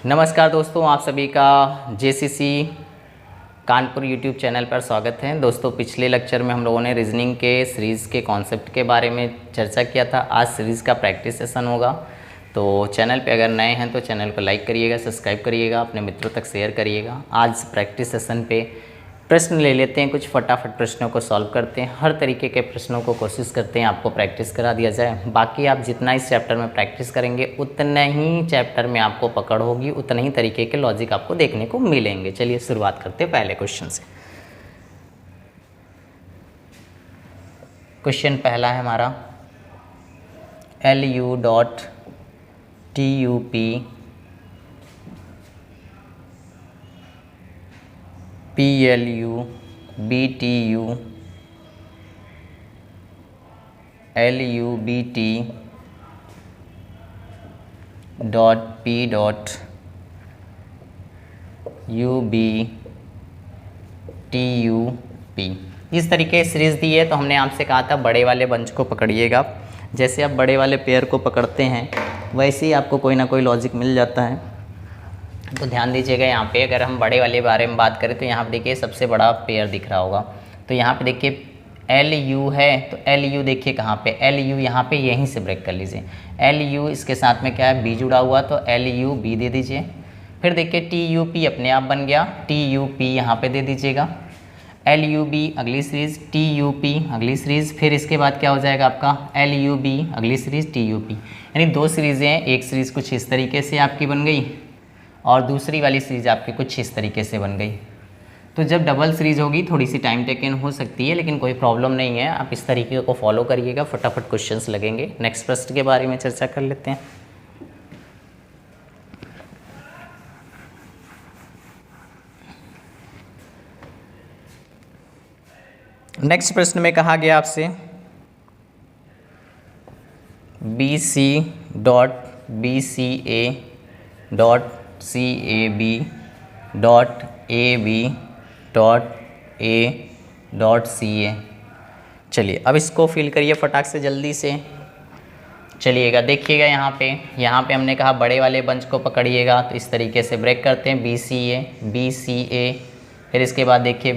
नमस्कार दोस्तों, आप सभी का जेसीसी कानपुर यूट्यूब चैनल पर स्वागत है। दोस्तों, पिछले लेक्चर में हम लोगों ने रीजनिंग के सीरीज़ के कॉन्सेप्ट के बारे में चर्चा किया था। आज सीरीज़ का प्रैक्टिस सेशन होगा। तो चैनल पे अगर नए हैं तो चैनल को लाइक करिएगा, सब्सक्राइब करिएगा, अपने मित्रों तक शेयर करिएगा। आज प्रैक्टिस सेशन पे प्रश्न ले लेते हैं, कुछ फटाफट प्रश्नों को सॉल्व करते हैं। हर तरीके के प्रश्नों को कोशिश करते हैं आपको प्रैक्टिस करा दिया जाए। बाकी आप जितना इस चैप्टर में प्रैक्टिस करेंगे उतना ही चैप्टर में आपको पकड़ होगी, उतना ही तरीके के लॉजिक आपको देखने को मिलेंगे। चलिए शुरुआत करते हैं पहले क्वेश्चन से। क्वेश्चन पहला है हमारा LU.TUP PLU BTU LUBT .P UBTUP इस तरीके से सीरीज़ दी है। तो हमने आपसे कहा था बड़े वाले बंच को पकड़िएगा। जैसे आप बड़े वाले पेयर को पकड़ते हैं वैसे ही आपको कोई ना कोई लॉजिक मिल जाता है। तो ध्यान दीजिएगा, यहाँ पे अगर हम बड़े वाले बारे में बात करें तो यहाँ पे देखिए सबसे बड़ा पेयर दिख रहा होगा। तो यहाँ पे देखिए LU है, तो LU देखिए कहाँ पे, LU यहाँ पे यहीं से ब्रेक कर लीजिए। LU इसके साथ में क्या है, B जुड़ा हुआ, तो LUB दे दीजिए। फिर देखिए TUP अपने आप बन गया, TUP यहाँ पे दे दीजिएगा। LUB अगली सीरीज़, TUP अगली सीरीज़, फिर इसके बाद क्या हो जाएगा आपका LUB अगली सीरीज़, TUP। यानी दो सीरीज़ें हैं। एक सीरीज़ कुछ इस तरीके से आपकी बन गई और दूसरी वाली सीरीज़ आपकी कुछ इस तरीके से बन गई। तो जब डबल सीरीज़ होगी थोड़ी सी टाइम टेकन हो सकती है, लेकिन कोई प्रॉब्लम नहीं है। आप इस तरीके को फॉलो करिएगा, फटाफट क्वेश्चंस लगेंगे। नेक्स्ट प्रश्न के बारे में चर्चा कर लेते हैं। नेक्स्ट प्रश्न में कहा गया आपसे BC.BCA.AB.A.CA। चलिए अब इसको फिल करिए फटाक से जल्दी से। चलिएगा देखिएगा यहाँ पे हमने कहा बड़े वाले बंच को पकड़िएगा, तो इस तरीके से ब्रेक करते हैं BCA, फिर इसके बाद देखिए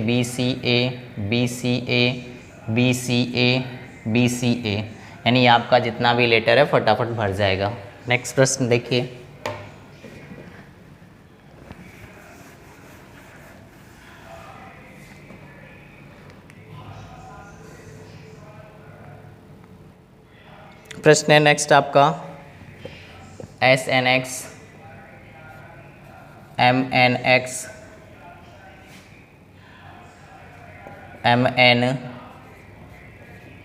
BCA, यानी आपका जितना भी लेटर है फटाफट भर जाएगा। नेक्स्ट प्रश्न देखिए, प्रश्न है नेक्स्ट आपका SNX MNX MN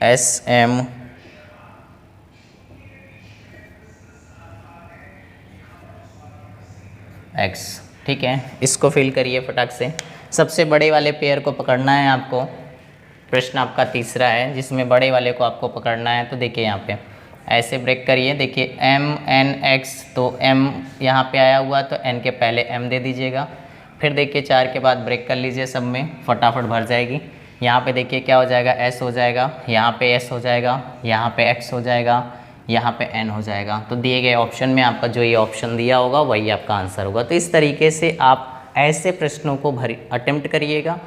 SM X। ठीक है, इसको फिल करिए फटाक से। सबसे बड़े वाले पेयर को पकड़ना है आपको। प्रश्न आपका तीसरा है जिसमें बड़े वाले को आपको पकड़ना है। तो देखिए यहाँ पे ऐसे ब्रेक करिए, देखिए MNX, तो M यहाँ पे आया हुआ तो N के पहले M दे दीजिएगा। फिर देखिए 4 के बाद ब्रेक कर लीजिए, सब में फटाफट भर जाएगी। यहाँ पे देखिए क्या हो जाएगा, S हो जाएगा, यहाँ पे S हो जाएगा, यहाँ पे X हो जाएगा, यहाँ पे N हो जाएगा। तो दिए गए ऑप्शन में आपका जो ये ऑप्शन दिया होगा वही आपका आंसर होगा। तो इस तरीके से आप ऐसे प्रश्नों को अटेम्प्ट करिएगा।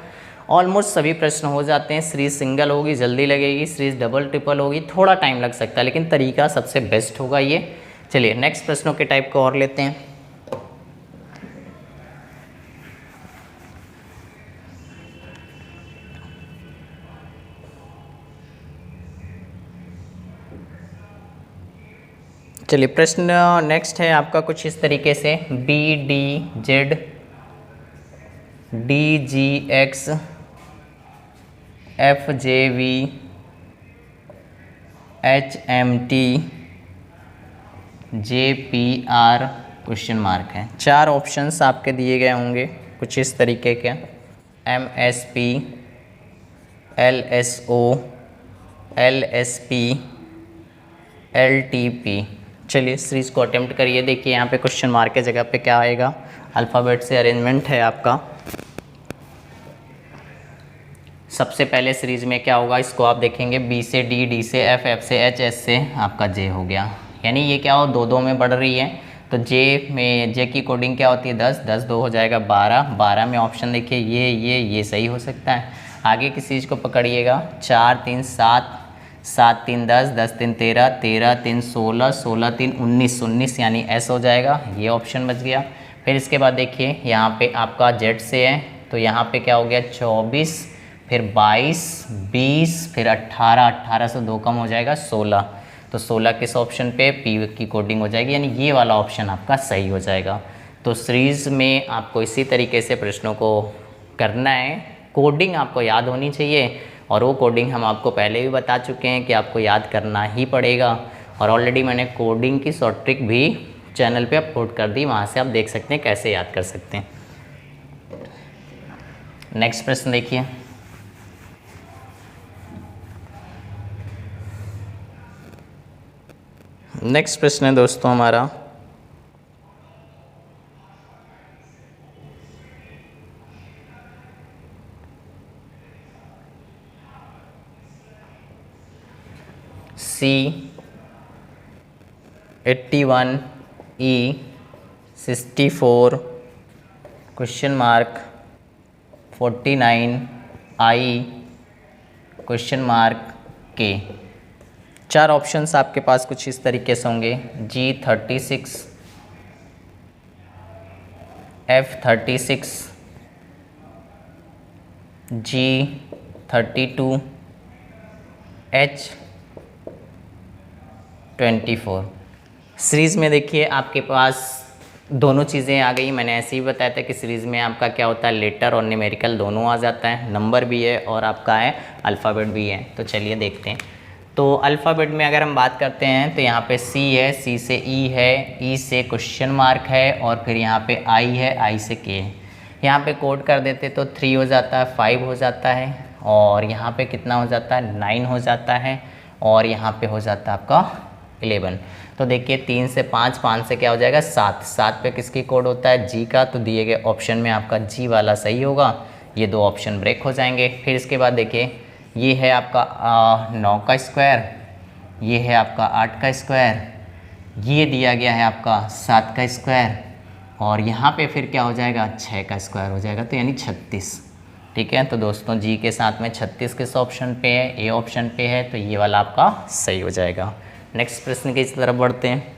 ऑलमोस्ट सभी प्रश्न हो जाते हैं। सीरीज सिंगल होगी जल्दी लगेगी, सीरीज डबल ट्रिपल होगी थोड़ा टाइम लग सकता है, लेकिन तरीका सबसे बेस्ट होगा ये। चलिए नेक्स्ट प्रश्नों के टाइप को और लेते हैं। चलिए प्रश्न नेक्स्ट है आपका कुछ इस तरीके से BDZ DGX FJV HMT JPR question mark है। 4 ऑप्शंस आपके दिए गए होंगे कुछ इस तरीके के MSP LSO LSP LTP। चलिए सीरीज़ को अटेम्प्ट करिए। देखिए यहाँ पे क्वेश्चन मार्क के जगह पे क्या आएगा, अल्फ़ाबेट से अरेंजमेंट है आपका। सबसे पहले सीरीज में क्या होगा, इसको आप देखेंगे बी से डी, डी से एफ, एफ से एच, एच से आपका जे हो गया। यानी ये क्या हो, दो दो में बढ़ रही है। तो जे की कोडिंग क्या होती है 10, 10 2 हो जाएगा 12, 12 में ऑप्शन देखिए ये सही हो सकता है। आगे किस चीज़ को पकड़िएगा 4 3 7, 7 3 10, 10 3 13, 13 3 16, 16 3 19, 19 यानी एस हो जाएगा, ये ऑप्शन बच गया। फिर इसके बाद देखिए यहाँ पे आपका जेड से है तो यहाँ पे क्या हो गया 24, फिर 22, 20, फिर 18, 18 से 2 कम हो जाएगा 16, तो 16 किस ऑप्शन पे पी की कोडिंग हो जाएगी, यानी ये वाला ऑप्शन आपका सही हो जाएगा। तो सीरीज़ में आपको इसी तरीके से प्रश्नों को करना है, कोडिंग आपको याद होनी चाहिए और वो कोडिंग हम आपको पहले भी बता चुके हैं कि आपको याद करना ही पड़ेगा। और ऑलरेडी मैंने कोडिंग की शॉर्ट ट्रिक भी चैनल पे अपलोड कर दी, वहाँ से आप देख सकते हैं कैसे याद कर सकते हैं। नेक्स्ट प्रश्न देखिए, नेक्स्ट प्रश्न है दोस्तों हमारा C81E64 question mark 49I question mark के। चार ऑप्शंस आपके पास कुछ इस तरीके से होंगे G36, F36, G32, H24। Series में देखिए आपके पास दोनों चीज़ें आ गई। मैंने ऐसे ही बताया था कि सीरीज़ में आपका क्या होता है लेटर और न्यूमेरिकल दोनों आ जाता है, नंबर भी है और आपका है अल्फ़ाबेट भी है। तो चलिए देखते हैं। तो अल्फ़ाबेट में अगर हम बात करते हैं तो यहाँ पे सी है, सी से ई है, ई से क्वेश्चन मार्क है और फिर यहाँ पे आई है, आई से के है। यहाँ पे कोड कर देते तो 3 हो जाता है, 5 हो जाता है और यहाँ पे कितना हो जाता है 9 हो जाता है और यहाँ पे हो जाता है आपका 11। तो देखिए 3 से 5, 5 से क्या हो जाएगा 7, 7 पे किसकी कोड होता है जी का, तो दिए गए ऑप्शन में आपका जी वाला सही होगा। ये दो ऑप्शन ब्रेक हो जाएंगे। फिर इसके बाद देखिए ये है आपका 9 का स्क्वायर, ये है आपका 8 का स्क्वायर, ये दिया गया है आपका 7 का स्क्वायर और यहाँ पे फिर क्या हो जाएगा 6 का स्क्वायर हो जाएगा, तो यानी 36। ठीक है, तो दोस्तों जी के साथ में 36 किस ऑप्शन पे है, ए ऑप्शन पे है, तो ये वाला आपका सही हो जाएगा। नेक्स्ट प्रश्न की तरफ बढ़ते हैं।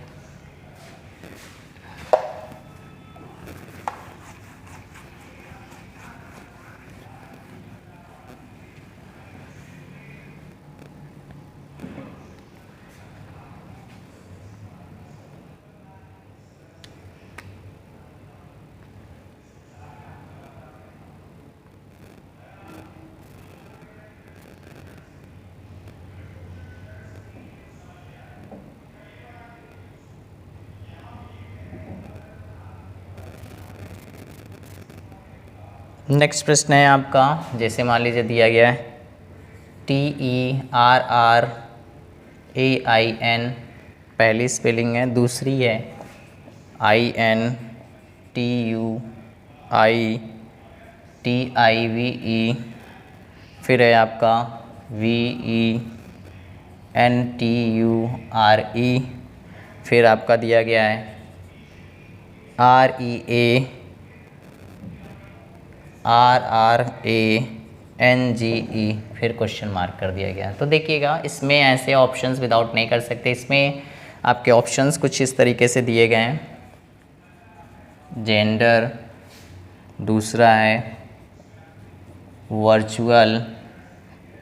नेक्स्ट प्रश्न है आपका, जैसे मान लीजिए दिया गया है TERRAIN पहली स्पेलिंग है, दूसरी है INTUITIVE, फिर है आपका VENTURE, फिर आपका दिया गया है REANGE, फिर क्वेश्चन मार्क कर दिया गया। तो देखिएगा इसमें ऐसे ऑप्शंस विदाउट नहीं कर सकते। इसमें आपके ऑप्शंस कुछ इस तरीके से दिए गए हैं, जेंडर, दूसरा है वर्चुअल,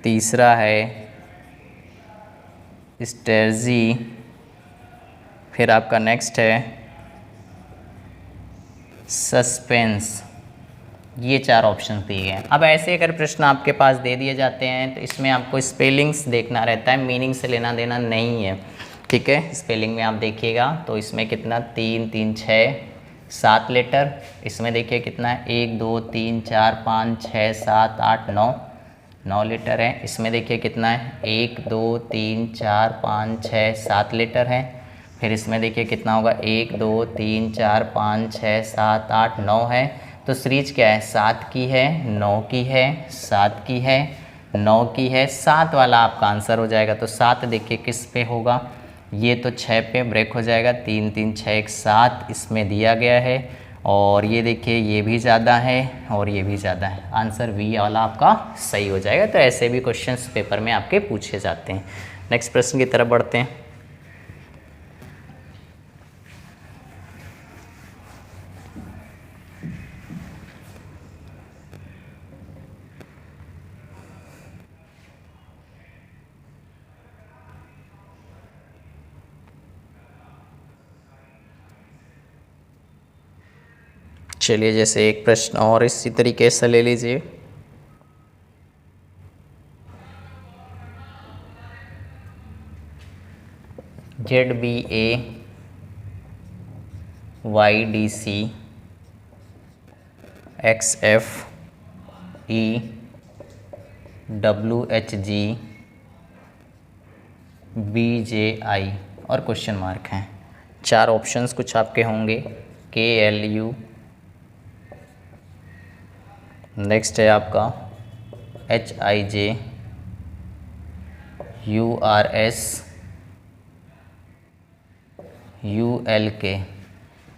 तीसरा है स्ट्रेटजी, फिर आपका नेक्स्ट है सस्पेंस। ये चार ऑप्शन दिए गए हैं। अब ऐसे अगर प्रश्न आपके पास दे दिए जाते हैं तो इसमें आपको स्पेलिंग्स देखना रहता है, मीनिंग से लेना देना नहीं है। ठीक है, स्पेलिंग में आप देखिएगा तो इसमें कितना 3 3 6 7 लेटर, इसमें देखिए कितना है 1 2 3 4 5 6 7 8 9 9 लेटर है। इसमें देखिए कितना है 1 2 3 4 5 6 7 लेटर है। फिर इसमें देखिए कितना होगा 1 2 3 4 5 6 7 8 9 है। तो सीरीज क्या है 7 की है, 9 की है, 7 की है, 9 की है, 7 वाला आपका आंसर हो जाएगा। तो 7 देखिए किस पे होगा, ये तो 6 पे ब्रेक हो जाएगा, 3 3 6 एक साथ इसमें दिया गया है। और ये देखिए ये भी ज़्यादा है और ये भी ज़्यादा है, आंसर वी वाला आपका सही हो जाएगा। तो ऐसे भी क्वेश्चंस पेपर में आपके पूछे जाते हैं। नेक्स्ट प्रश्न की तरफ बढ़ते हैं। चलिए जैसे एक प्रश्न और इसी तरीके से ले लीजिए। ZBA YDC XF E WHG BJI और क्वेश्चन मार्क हैं। 4 ऑप्शंस कुछ आपके होंगे, KLU, नेक्स्ट है आपका HIJ, URS, ULK।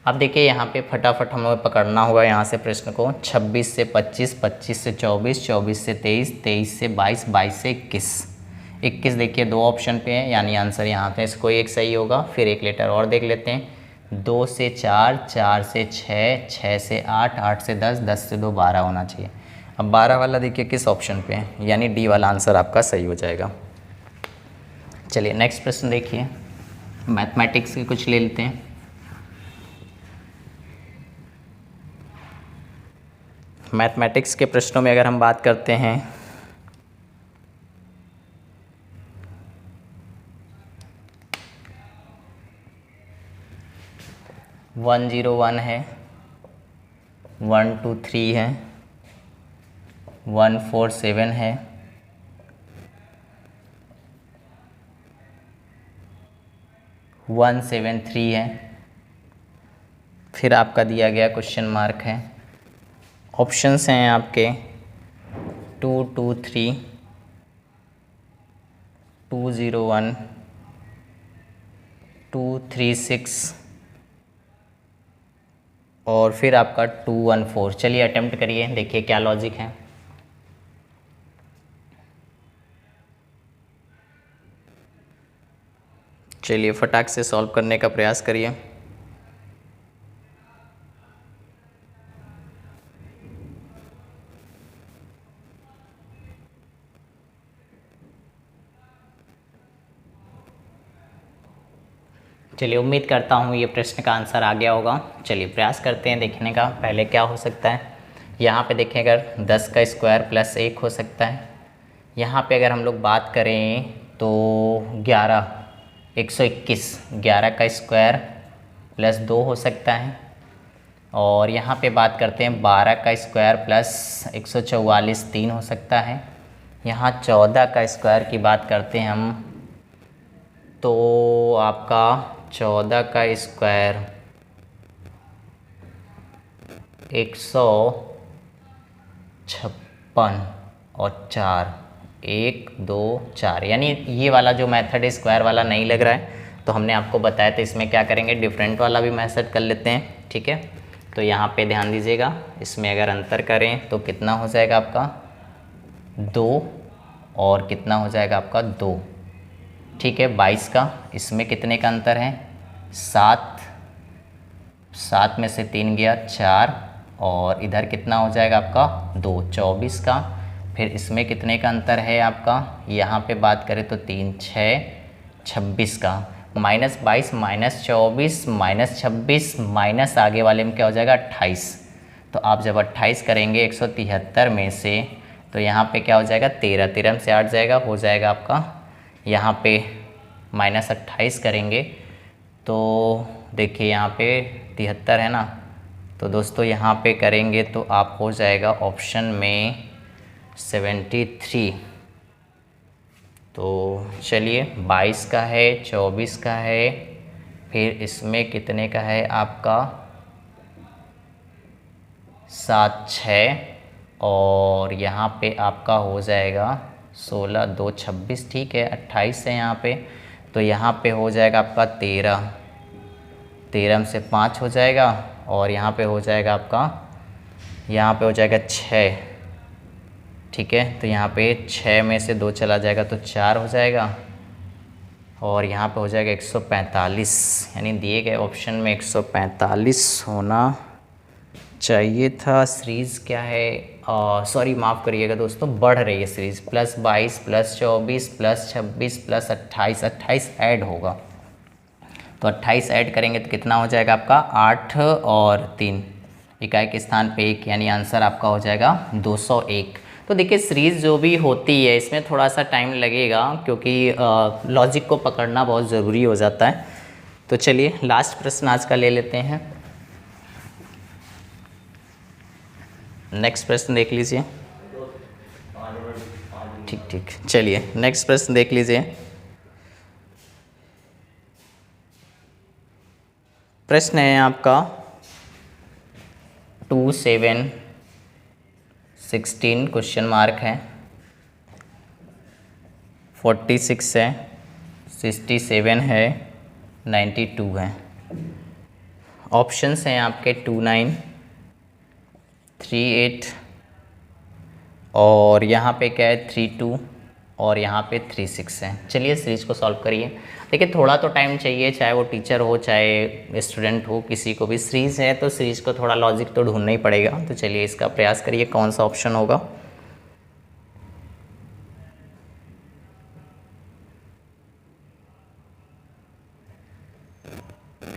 अब देखिए यहाँ पे फटाफट हमें पकड़ना होगा यहाँ से प्रश्न को। 26 से 25, 25 से 24, 24 से 23, 23 से 22, 22 से 21। 21 देखिए 2 ऑप्शन पे है, यानी आंसर यहाँ पे इसको एक सही होगा। फिर एक लेटर और देख लेते हैं, 2 से 4, 4 से 6, 6 से 8, 8 से 10, 10 से 2, 12 होना चाहिए। अब 12 वाला देखिए किस ऑप्शन पे है, यानी डी वाला आंसर आपका सही हो जाएगा। चलिए नेक्स्ट प्रश्न देखिए, मैथमेटिक्स के कुछ ले लेते हैं। मैथमेटिक्स के प्रश्नों में अगर हम बात करते हैं, वन 101 है, 123 है, 147 है, 173 है, फिर आपका दिया गया क्वेश्चन मार्क है। ऑप्शंस हैं आपके 223, 201, 236 और फिर आपका 214। चलिए अटेम्प्ट करिए, देखिए क्या लॉजिक है। चलिए फटाक से सॉल्व करने का प्रयास करिए। चलिए उम्मीद करता हूँ ये प्रश्न का आंसर आ गया होगा। चलिए प्रयास करते हैं देखने का। पहले क्या हो सकता है, यहाँ पे देखें अगर 10 का स्क्वायर प्लस 1 हो सकता है। यहाँ पे अगर हम लोग बात करें तो 121, 11 का स्क्वायर प्लस 2 हो सकता है। और यहाँ पे बात करते हैं 12 का स्क्वायर प्लस 144, 3 हो सकता है। यहाँ 14 का स्क्वायर की बात करते हैं हम, तो आपका 14 का स्क्वायर 156 और 4, 1 2 4, यानी ये वाला जो मेथड है स्क्वायर वाला नहीं लग रहा है, तो हमने आपको बताया था इसमें क्या करेंगे, डिफरेंट वाला भी मेथड कर लेते हैं। ठीक है, तो यहाँ पे ध्यान दीजिएगा, इसमें अगर अंतर करें तो कितना हो जाएगा आपका 2 और कितना हो जाएगा आपका 2। ठीक है, 22 का, इसमें कितने का अंतर है 7, 7 में से 3 गया 4 और इधर कितना हो जाएगा आपका 2, 24 का। फिर इसमें कितने का अंतर है आपका, यहाँ पे बात करें तो 3 6, 26 का, -22 -24 -26 माइनस आगे वाले में क्या हो जाएगा 28। तो आप जब 28 करेंगे 173 में से, तो यहाँ पे क्या हो जाएगा 13, 13 में से 8 जाएगा, हो जाएगा आपका यहाँ पे -28 करेंगे तो देखिए यहाँ पे 73 है ना, तो दोस्तों यहाँ पे करेंगे तो आप हो जाएगा ऑप्शन में 73। तो चलिए 22 का है, 24 का है, फिर इसमें कितने का है आपका 7 6 और यहाँ पे आपका हो जाएगा 16 2 26। ठीक है, 28 है यहाँ पे, तो यहाँ पे हो जाएगा आपका 13, 13 में से 5 हो जाएगा, और यहाँ पे हो जाएगा आपका, यहाँ पे हो जाएगा 6, ठीक है। तो यहाँ पे 6 में से 2 चला जाएगा तो 4 हो जाएगा, और यहाँ पे हो जाएगा 145, यानी दिए गए ऑप्शन में 145 होना चाहिए था। सीरीज़ क्या है, सॉरी माफ़ करिएगा दोस्तों, बढ़ रही है सीरीज़, +22 +24 +26 +28, 28 ऐड होगा, तो 28 ऐड करेंगे तो कितना हो जाएगा आपका 8 और 3, इकाई के स्थान पे 1, यानी आंसर आपका हो जाएगा 201। तो देखिए सीरीज़ जो भी होती है इसमें थोड़ा सा टाइम लगेगा, क्योंकि लॉजिक को पकड़ना बहुत ज़रूरी हो जाता है। तो चलिए लास्ट प्रश्न आज का ले लेते हैं। नेक्स्ट प्रश्न देख लीजिए। ठीक ठीक, चलिए नेक्स्ट प्रश्न देख लीजिए। प्रश्न है आपका 2, 7, 16 क्वेश्चन मार्क है, 46 है, 67 है, 92 है। ऑप्शंस हैं आपके 29, 38, और यहाँ पे क्या है 32, और यहाँ पे 36 है। चलिए सीरीज को सॉल्व करिए। देखिए थोड़ा तो टाइम चाहिए, चाहे वो टीचर हो चाहे स्टूडेंट हो, किसी को भी सीरीज़ है तो सीरीज़ को थोड़ा लॉजिक तो ढूंढना ही पड़ेगा। तो चलिए इसका प्रयास करिए, कौन सा ऑप्शन होगा।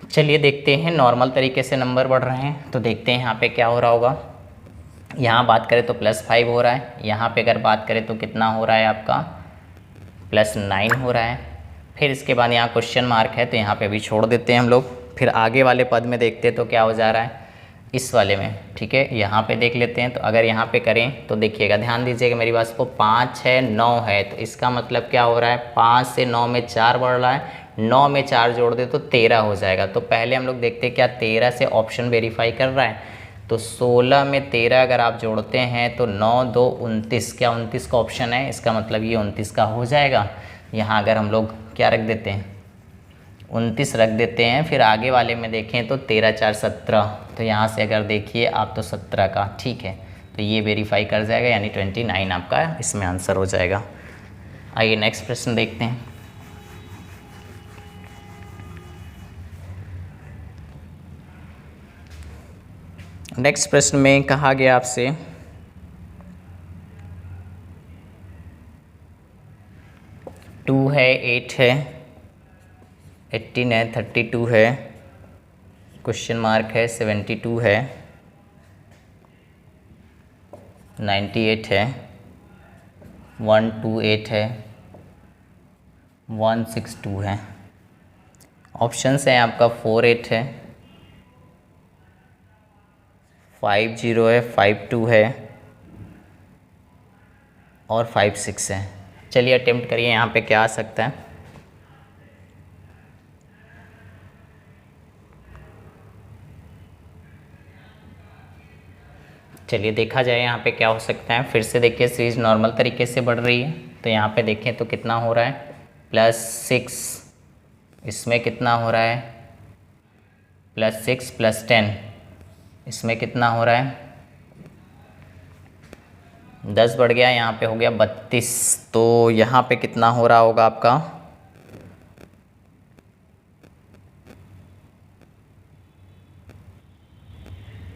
चलिए देखते हैं, नॉर्मल तरीके से नंबर बढ़ रहे हैं तो देखते हैं यहाँ पे क्या हो रहा होगा। यहाँ बात करें तो +5 हो रहा है, यहाँ पे अगर बात करें तो कितना हो रहा है आपका +9 हो रहा है। फिर इसके बाद यहाँ क्वेश्चन मार्क है तो यहाँ पे अभी छोड़ देते हैं हम लोग। फिर आगे वाले पद में देखते हैं तो क्या हो जा रहा है इस वाले में, ठीक है। यहाँ पे देख लेते हैं, तो अगर यहाँ पे करें तो देखिएगा, ध्यान दीजिएगा मेरी बात को, 5 है 9 है, तो इसका मतलब क्या हो रहा है 5 से 9 में 4 बढ़ रहा है, 9 में 4 जोड़ दे तो 13 हो जाएगा। तो पहले हम लोग देखते हैं क्या 13 से ऑप्शन वेरीफाई कर रहा है, तो 16 में 13 अगर आप जोड़ते हैं तो 9 2 29, क्या 29 का ऑप्शन है, इसका मतलब ये 29 का हो जाएगा। यहाँ अगर हम लोग क्या रख देते हैं 29 रख देते हैं, फिर आगे वाले में देखें तो 13 4 17, तो यहाँ से अगर देखिए आप तो 17 का, ठीक है, तो ये वेरीफाई कर जाएगा, यानी 29 आपका इसमें आंसर हो जाएगा। आइए नेक्स्ट प्रश्न देखते हैं। नेक्स्ट प्रश्न में कहा गया आपसे 2 है, 8 है, 18 है, 32 है, क्वेश्चन मार्क है, 72 है, 98 है, 128 है, 162 है। ऑप्शंस हैं आपका 48 है, 50 है, 52 है, और 56 है। चलिए अटेम्प्ट करिए, यहाँ पे क्या आ सकता है। चलिए देखा जाए यहाँ पे क्या हो सकता है। फिर से देखिए सीरीज नॉर्मल तरीके से बढ़ रही है, तो यहाँ पे देखें तो कितना हो रहा है +6, इसमें कितना हो रहा है +6 +10, इसमें कितना हो रहा है 10 बढ़ गया, यहाँ पे हो गया 32, तो यहाँ पे कितना हो रहा होगा आपका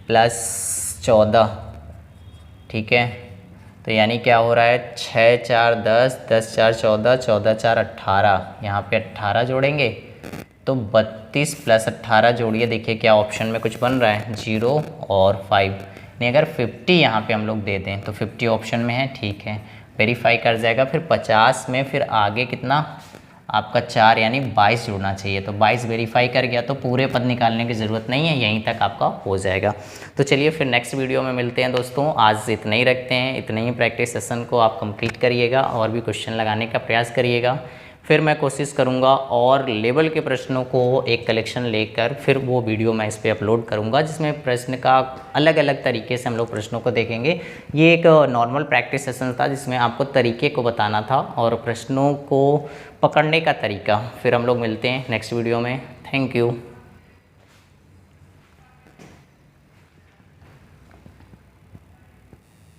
+14, ठीक है। तो यानी क्या हो रहा है 6 4 10, 10 4 14, 14 4 18, यहाँ पे 18 जोड़ेंगे तो 32 + 18 जोड़िए, देखिए क्या ऑप्शन में कुछ बन रहा है 0 और 5, नहीं अगर 50 यहाँ पे हम लोग दे दें तो 50 ऑप्शन में है, ठीक है, वेरीफाई कर जाएगा। फिर 50 में फिर आगे कितना आपका 4 यानी 22 जुड़ना चाहिए, तो 22 वेरीफाई कर गया तो पूरे पद निकालने की ज़रूरत नहीं है, यहीं तक आपका हो जाएगा। तो चलिए फिर नेक्स्ट वीडियो में मिलते हैं दोस्तों। आज इतना ही रखते हैं, इतने ही प्रैक्टिस सेशन को आप कंप्लीट करिएगा और भी क्वेश्चन लगाने का प्रयास करिएगा। फिर मैं कोशिश करूँगा और लेवल के प्रश्नों को एक कलेक्शन लेकर फिर वो वीडियो मैं इस पर अपलोड करूँगा, जिसमें प्रश्न का अलग अलग तरीके से हम लोग प्रश्नों को देखेंगे। ये एक नॉर्मल प्रैक्टिस सेशन था जिसमें आपको तरीके को बताना था और प्रश्नों को पकड़ने का तरीका। फिर हम लोग मिलते हैं नेक्स्ट वीडियो में। Thank you.